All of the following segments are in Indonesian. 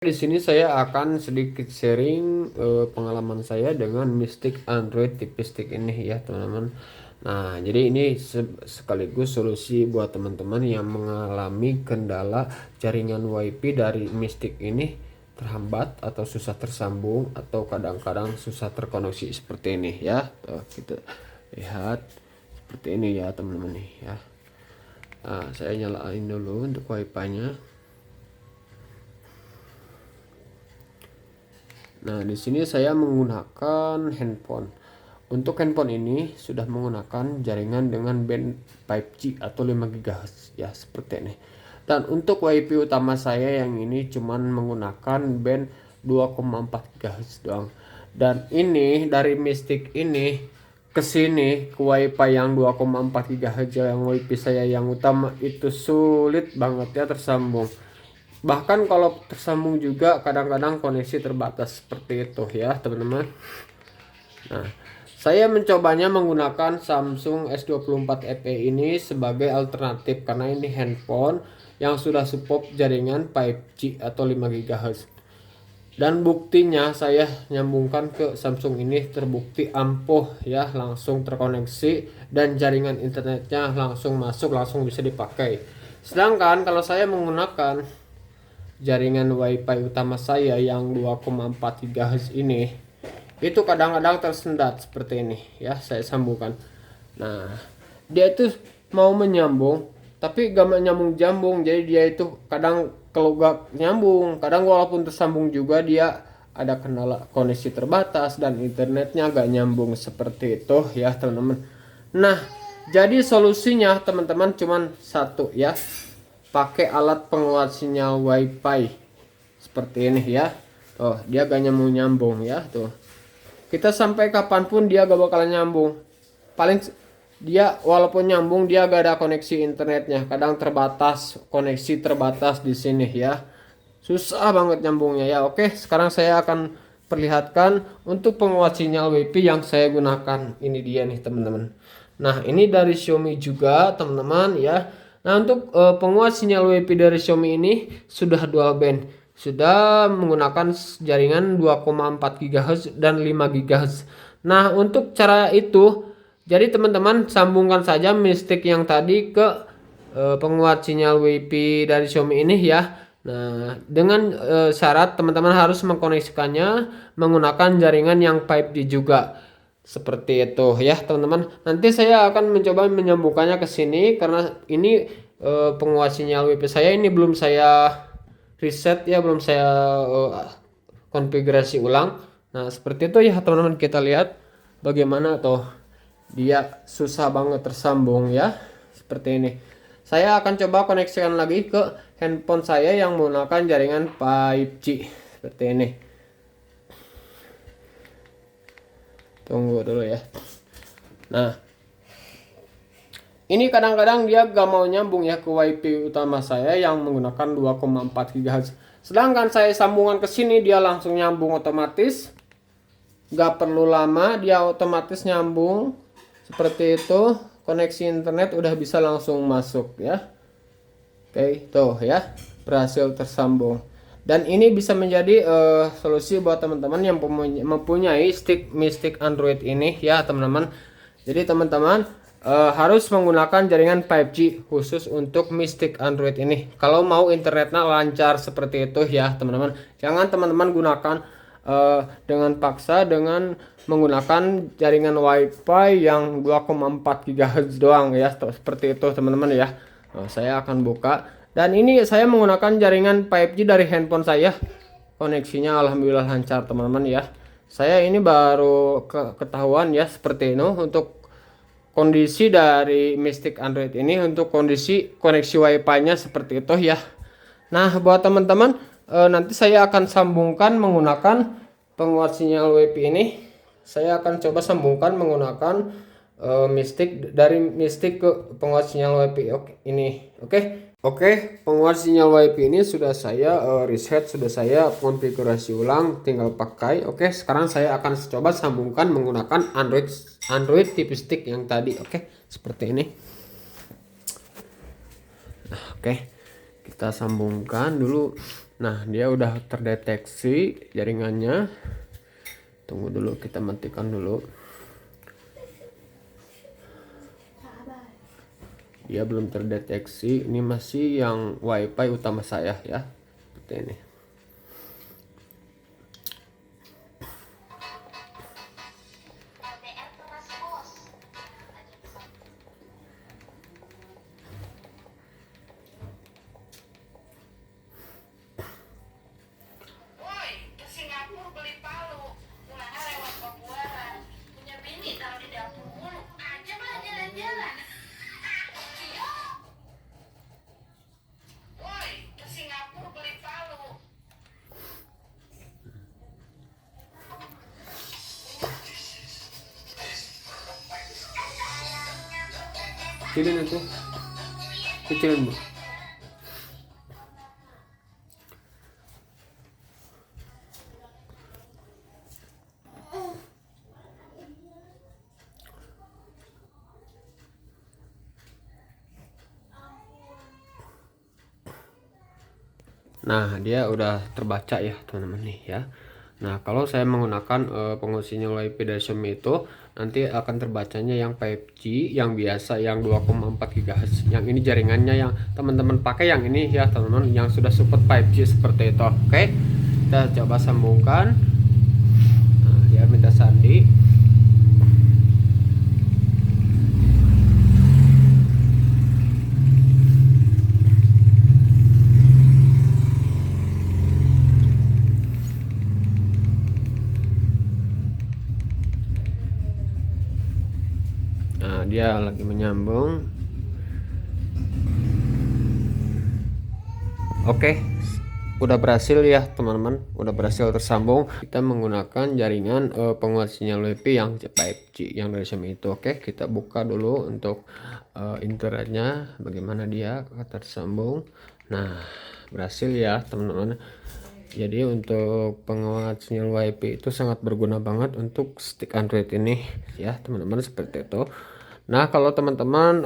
Di sini saya akan sedikit sharing pengalaman saya dengan Mystic Android tipis stick ini ya teman-teman. Nah, jadi ini sekaligus solusi buat teman-teman yang mengalami kendala jaringan WiFi dari Mystic ini terhambat atau susah tersambung atau kadang-kadang susah terkoneksi seperti ini ya. Tuh, kita lihat seperti ini ya teman-teman nih ya. Nah, saya nyalain dulu untuk WiFi-nya. Nah, di sini saya menggunakan handphone. Untuk handphone ini sudah menggunakan jaringan dengan band 5G atau 5 GHz ya seperti ini. Dan untuk WiFi utama saya yang ini cuman menggunakan band 2,4 GHz doang. Dan ini dari Mystic ini ke sini ke WiFi yang 2,4 GHz yang WiFi saya yang utama itu sulit banget ya tersambung. Bahkan kalau tersambung juga kadang-kadang koneksi terbatas seperti itu ya teman-teman. Nah, saya mencobanya menggunakan Samsung S24 FE ini sebagai alternatif karena ini handphone yang sudah support jaringan 5G atau 5 GHz. Dan buktinya saya nyambungkan ke Samsung ini terbukti ampuh ya, langsung terkoneksi dan jaringan internetnya langsung masuk, langsung bisa dipakai. Sedangkan kalau saya menggunakan jaringan WiFi utama saya yang 2,4 GHz ini itu kadang-kadang tersendat seperti ini ya, saya sambungkan. Nah, dia itu mau menyambung tapi gak nyambung, jadi dia itu kadang kalau gak nyambung, kadang walaupun tersambung juga dia ada kendala koneksi terbatas dan internetnya gak nyambung seperti itu ya teman-teman. Nah, jadi solusinya teman-teman cuman satu ya, pakai alat penguat sinyal WiFi seperti ini ya. Oh, dia gak nyambung ya tuh. Kita sampai kapanpun dia gak bakalan nyambung. Paling dia walaupun nyambung dia gak ada koneksi internetnya. Kadang terbatas, koneksi terbatas di sini ya. Susah banget nyambungnya ya. Oke, sekarang saya akan perlihatkan untuk penguat sinyal WiFi yang saya gunakan. Ini dia nih teman-teman. Nah, ini dari Xiaomi juga teman-teman ya. Nah, untuk penguat sinyal WiFi dari Xiaomi ini sudah dual band. Sudah menggunakan jaringan 2,4 GHz dan 5 GHz. Nah, untuk cara itu, jadi teman-teman sambungkan saja Mystic yang tadi ke penguat sinyal WiFi dari Xiaomi ini ya. Nah, dengan syarat teman-teman harus mengkoneksikannya menggunakan jaringan yang 5G juga. Seperti itu ya teman-teman. Nanti saya akan mencoba menyambungkannya ke sini karena ini penguat sinyal WiFi saya ini belum saya reset ya, belum saya konfigurasi ulang. Nah, seperti itu ya teman-teman, kita lihat bagaimana tuh dia susah banget tersambung ya. Seperti ini. Saya akan coba koneksikan lagi ke handphone saya yang menggunakan jaringan 5G seperti ini. Tunggu dulu ya. Nah, ini kadang-kadang dia gak mau nyambung ya ke WiFi utama saya yang menggunakan 2,4 GHz. Sedangkan saya sambungan ke sini dia langsung nyambung otomatis. Gak perlu lama dia otomatis nyambung. Seperti itu, koneksi internet udah bisa langsung masuk ya. Oke, tuh ya, berhasil tersambung. Dan ini bisa menjadi solusi buat teman-teman yang mempunyai stick Mystic Android ini ya teman-teman. Jadi teman-teman harus menggunakan jaringan 5G khusus untuk Mystic Android ini kalau mau internetnya lancar seperti itu ya teman-teman. Jangan teman-teman gunakan dengan paksa dengan menggunakan jaringan WiFi yang 2,4 GHz doang ya, seperti itu teman-teman ya. Saya akan buka. Dan ini saya menggunakan jaringan 5G dari handphone saya. Koneksinya alhamdulillah lancar teman-teman ya. Saya ini baru ketahuan ya seperti ini untuk kondisi dari Mystic Android ini, untuk kondisi koneksi WiFi-nya seperti itu ya. Nah, buat teman-teman nanti saya akan sambungkan menggunakan penguat sinyal WiFi ini. Saya akan coba sambungkan menggunakan Mystic, dari Mystic ke penguat sinyal WiFi ini. Oke, penguat sinyal WiFi ini sudah saya reset, sudah saya konfigurasi ulang, tinggal pakai. Oke, sekarang saya akan coba sambungkan menggunakan Android tipis stick yang tadi. Oke, seperti ini. Nah, oke, kita sambungkan dulu Nah, dia udah terdeteksi jaringannya. Tunggu dulu, kita matikan dulu. Dia belum terdeteksi. Ini masih yang WiFi utama saya ya. Seperti ini. Kecilin itu, kecilin Bu. Nah, dia udah terbaca ya teman-teman nih ya. Nah, kalau saya menggunakan pengisinya WiFi dari Xiaomi itu nanti akan terbacanya yang 5G yang biasa yang 2,4 GHz. Yang ini jaringannya yang teman-teman pakai yang ini ya teman-teman, yang sudah support 5G seperti itu. Oke. Kita coba sambungkan. Nah, dia minta sandi. Nah, dia lagi menyambung. Oke, udah berhasil ya teman-teman, udah berhasil tersambung. Kita menggunakan jaringan penguat sinyal WiFi yang 5G yang dari Xiaomi itu. Oke, kita buka dulu untuk internetnya, bagaimana dia tersambung. Nah, berhasil ya teman-teman. Jadi untuk penguat sinyal WiFi itu sangat berguna banget untuk stick Android ini ya teman-teman, seperti itu. Nah, kalau teman-teman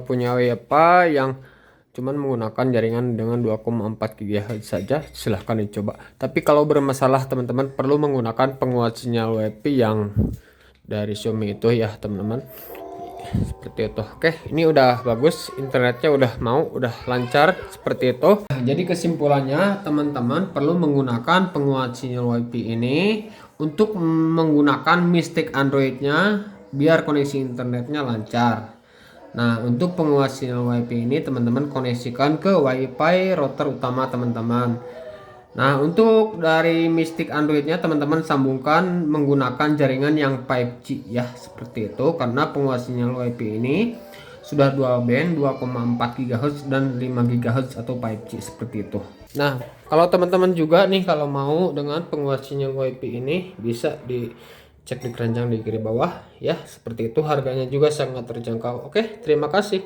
punya WiFi yang cuman menggunakan jaringan dengan 2,4 GHz saja, silahkan dicoba. Tapi kalau bermasalah teman-teman perlu menggunakan penguat sinyal WiFi yang dari Xiaomi itu ya teman-teman, seperti itu. Oke, ini udah bagus, internetnya udah lancar seperti itu. Nah, jadi kesimpulannya teman-teman perlu menggunakan penguat sinyal WiFi ini untuk menggunakan mistik Androidnya biar koneksi internetnya lancar. Nah, untuk penguat sinyal WiFi ini teman-teman koneksikan ke WiFi router utama teman-teman. Nah, untuk dari mistik Androidnya teman-teman sambungkan menggunakan jaringan yang 5G ya, seperti itu, karena penguat sinyal WiFi ini sudah dual band 2,4 GHz dan 5 GHz atau 5G seperti itu. Nah, kalau teman-teman juga nih kalau mau dengan penguat sinyal WiFi ini bisa dicek di keranjang di kiri bawah ya, seperti itu. Harganya juga sangat terjangkau. Oke, terima kasih.